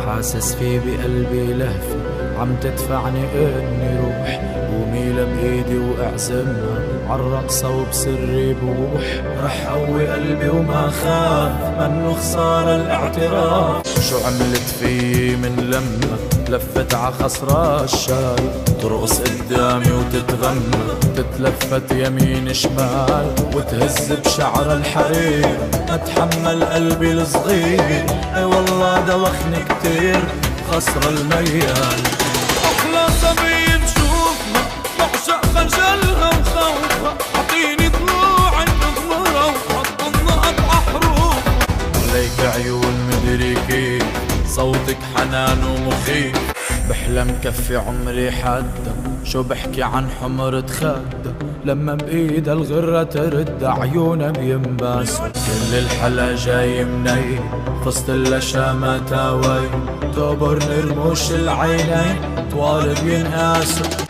حاسس في بقلبي لهفة عم تدفعني اني روح، وميلة بايدي واعزمها عالرقصة وبسري بوح. رح قوي قلبي وما خاف منو خسارة الاعتراف. شو عملت في من لما لفت عخصرا الشاي، ترقص قدامي وتتغنى تتلفت يمين شمال وتهز بشعر الحرير. اتحمل قلبي الصغير اي والله دوخني كتير خسر الميال. احلى صبي بشوفها بعشق خجلها وخوفها، اعطيني ضلوع النظرة وحط قطع حروف. عليك عيون مدري كيف صوتك حنان ومخيف. بحلم كفي عمري حدا شو بحكي عن حمرة خدة لما بإيدها الغرة ترد عيونها بينباسوا. كل الحلا جاي مني فصل اللشامة تاوي تقبر رموش العينين طوال بينقاسوا.